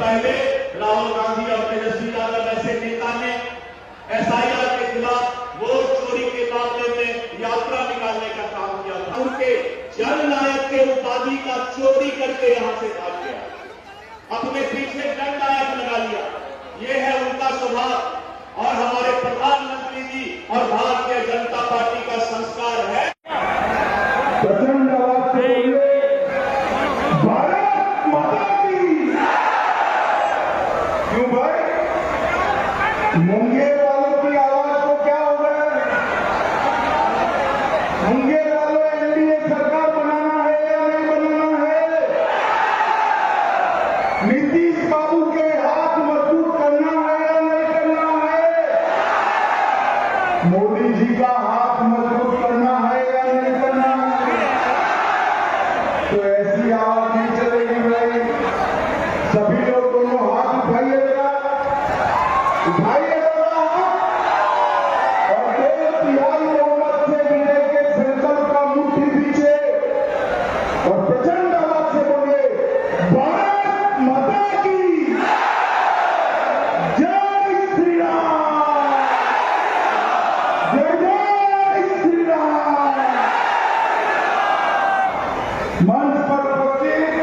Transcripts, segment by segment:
पहले राहुल गांधी और तेजस्वी यादव ऐसे नेता ने एसआईआर के खिलाफ वोट चोरी के मामले में यात्रा निकालने का काम किया था। उनके जननायक के उपाधि का चोरी करके यहां से भाग गया, अपने पीछे जननायक लगा लिया। ये है उनका स्वभाव और हमारे प्रधानमंत्री जी और भारतीय जनता पार्टी का संस्कार है। क्यों भाई, मुंगेर वालों की आवाज को क्या हो गया? मुंगेर वालों एनडीए सरकार बनाना है या नहीं बनाना है? नीतीश बाबू के हाथ मजबूत करना है या नहीं करना है? मोदी जी का हाथ मजबूत करना है या नहीं करना है? तो ऐसी आवाज नहीं चलेगी भाई। सभी लोग दोनों हाथ उठाइएगा और देश तिहाई बहुमत से विजय के संकल्प का मुट्ठी पीछे और प्रचंड आवाज से बोलिए, भारत माता की जय श्री राम, जय जय श्री राम। मंच पर उपस्थित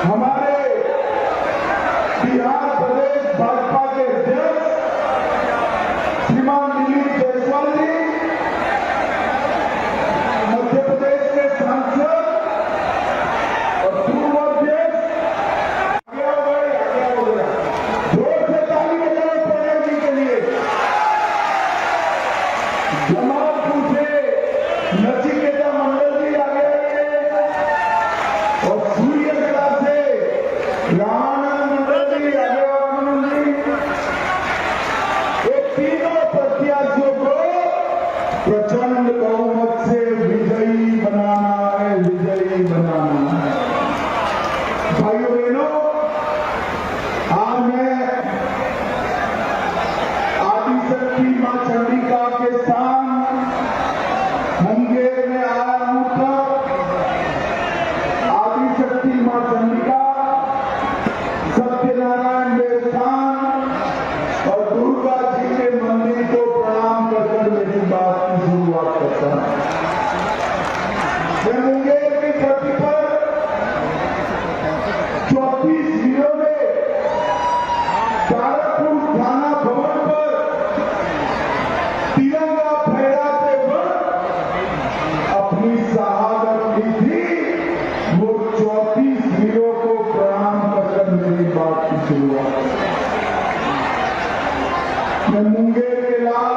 हमारे बिहार प्रदेश भाजपा के अध्यक्ष श्रीमान दिलीप जायसवाल जी, मध्य प्रदेश के सांसद और पूर्व अध्यक्ष, जोर से ताली बजाओ प्रणब जी के लिए। जमालपुर से नचिकेता मंडल जी आ गए और सूर्यगढ़ से रामानंद मंडल जी आ गए। ये तीनों प्रत्याशियों को प्रचंड बहुमत से विजयी बनाना है, विजयी बनाना है। भाइयों बहनों, आज मैं आदिशक्ति मां चंडिका के स्थान मुंगेर में आया हूं। तब आदिशक्ति मां चंडिका, सत्यनारायण देवस्थान और दुर्गा जी के मंदिर को प्रणाम कर मेरी बात की शुरुआत करता हूं। मैं मुंगेर की धरती पर 34 जिलों में तारकपुर थाना भवन पर तिरंगा फहराते वक्त अपनी शहादत दी थी। वो 34 जिलों को प्रणाम कर मेरी बात की शुरुआत। मैं मुंगेर के लाल,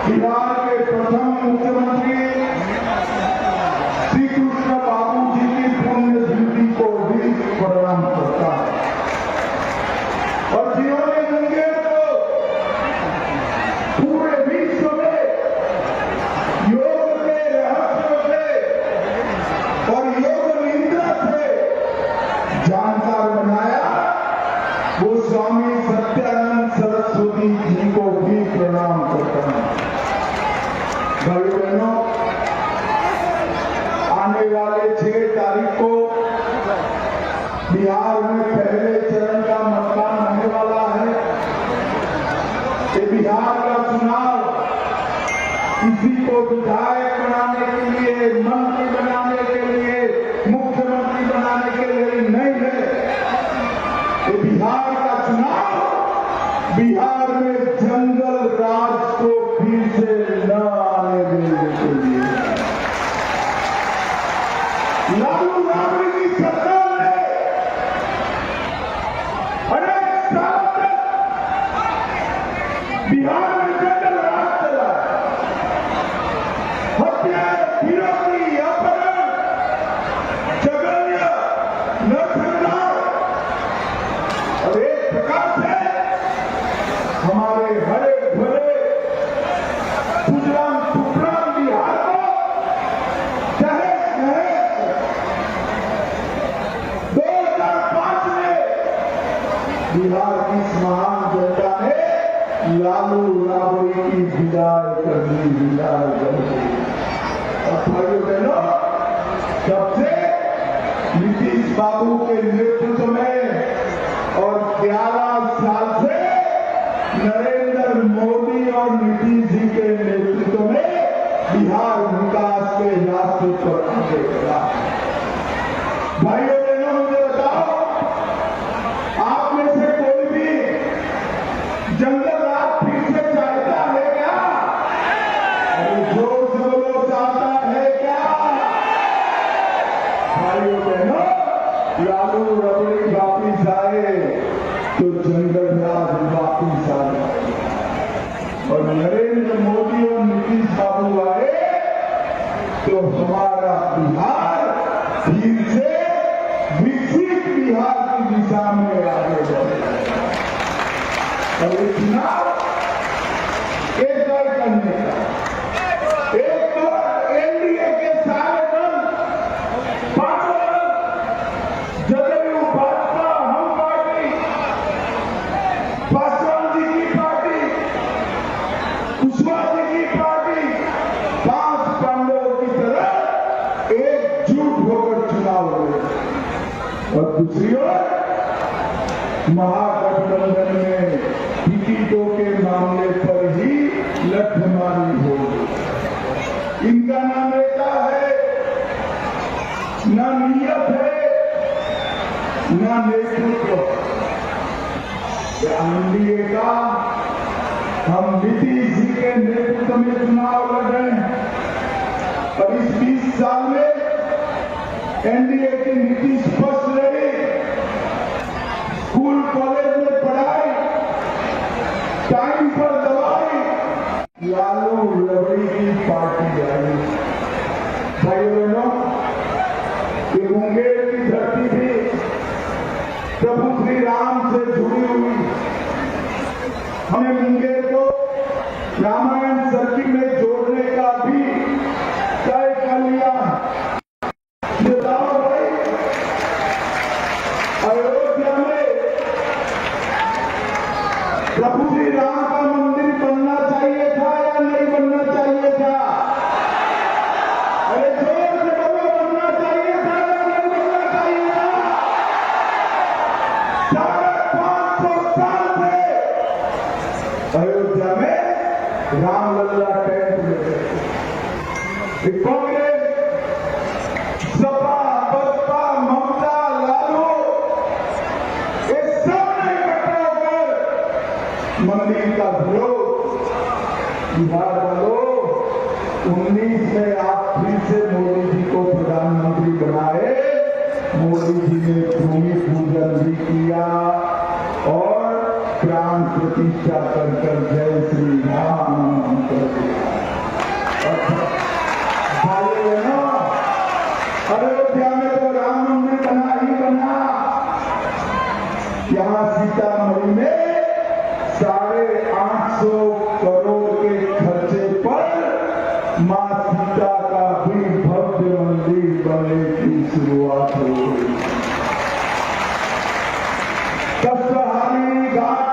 बिहार के प्रथम मुख्यमंत्री श्री कृष्ण बाबू जी की पुण्य स्मृति को भी प्रणाम करता है। और जिन्होंने मुंगेर को पूरे विश्व में योग के रहस्यों से और योग निद्रा से जानकार बनाया, वो स्वामी सत्यानंद सरस्वती जी को भी प्रणाम करता हूं। भाइयों बहनों, आने वाले 6 तारीख को बिहार में पहले चरण का मतदान होने वाला है। ये बिहार का चुनाव किसी को विधायक बनाने के लिए, मंत्री बनाने के लिए, मुख्यमंत्री बनाने के लिए नहीं है। ये बिहार का चुनाव बिहार में जंगल राज को फिर से न आने देने के लिए। लालू राबड़ी की सरकार ने अनेक साल तक बिहार में जंगल राज चला। हत्या, गिरफ्तारी, अपहरण, जघन्य, नरसंहार और एक प्रकार से हमारे हरे भरे गुजरात टुकड़ाम बिहार को तहस नहस 2005 में बिहार की इस महान जनता ने लालू राबड़ी की विदाई कर दी। और भाइयों बहनों, तब से नीतीश बाबू के नेतृत्व में और 11 साल से नरेंद्र मोदी और नीतीश जी के नेतृत्व में बिहार विकास के रास्ते पर आगे बढ़ा। भाइयों बहनों, मुझे बताओ, आप में से कोई भी जंगल राज फिर से चाहता है क्या? अरे जोर से बोलो, चाहता है क्या? भाइयों बहनों, लालू राबड़ी वापिस आए तो जंगल राज वापिस आ जाए। और नरेंद्र मोदी और नीतीश बाबू आए तो हमारा बिहार फिर से विकसित बिहार की दिशा में आगे बढ़ेगा। और ये चुनाव एक दल करने का, एक तो एनडीए के सारे दल, 5 दल, जदयू, भाजपा, हम पार्टी, पासवान जी की पार्टी, कुशवाहा जी की पार्टी, 5 पांडवों की तरह एकजुट होकर चुनाव लड़े। और दूसरी ओर महागठबंधन में टिकटों के मामले पर ही लठमारी हो गई। इनका ना नेता है, ना नियत है, ना नेतृत्व। एनडीए का हम नीतीश जी के नेतृत्व में चुनाव लड़ रहे हैं। और इस 20 साल में एनडीए की नीति स्पष्ट रही। स्कूल कॉलेज में पढ़ाई टाइम पर दवाई, लालू राबड़ी की पार्टी आई। भाइयों बहनों, ये मुंगेर की धरती भी प्रभु श्री राम से जुड़ी हुई। हमें मुंगेर को रामायण सर्किट अयोध्या में रामलला टेंट में गए। कांग्रेस, सपा, बसपा, ममता, लालू, ये सब ने इकट्ठा होकर मंदिर का विरोध बिहार वालों 19 में आप फिर से मोदी जी को प्रधानमंत्री बनाए। मोदी जी ने भूमि पूजन भी किया और प्राण प्रतिष्ठा कर जय श्री राम कर दिया। भाई बहनों, अयोध्या में तो राम मंदिर बना ही बना। यहाँ सीतामढ़ी में 850 करोड़ के खर्चे पर मां सीता का भी भव्य मंदिर बनने की शुरुआत हो गई। कष्टहारी घाट,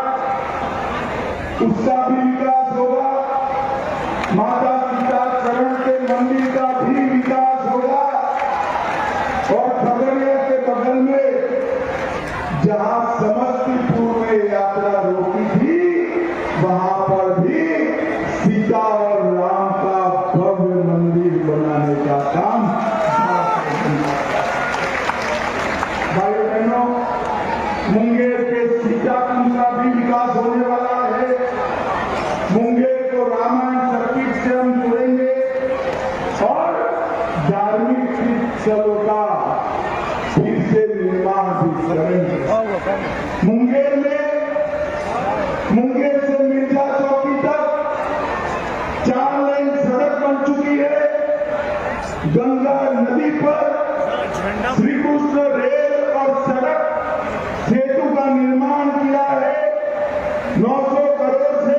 उसका भी विकास होगा। माता सीता चरण के मंदिर का भी विकास होगा। और खगड़िया के बगल में जहां समस्तीपुर में यात्रा रोकी थी, वहां पर भी सीता और राम का भव्य मंदिर बनाने का काम भाई बहनों, मुंगेर के सीताकुंड का भी विकास होने वाला है। मुंगेर को रामायण सर्किट से हम जुड़ेंगे और धार्मिक स्थलों का फिर से निर्माण भी करेंगे। मुंगेर से मिर्जा चौकी तक 4 लेन सड़क बन चुकी है। गंगा नदी पर श्री कृष्ण रेल और सड़क सेतु का निर्माण किया है। 900 करोड़ से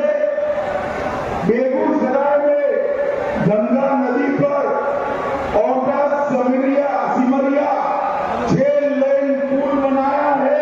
बेगूसराय में गंगा नदी पर औटा सिमरिया 6 लेन पुल बनाया है।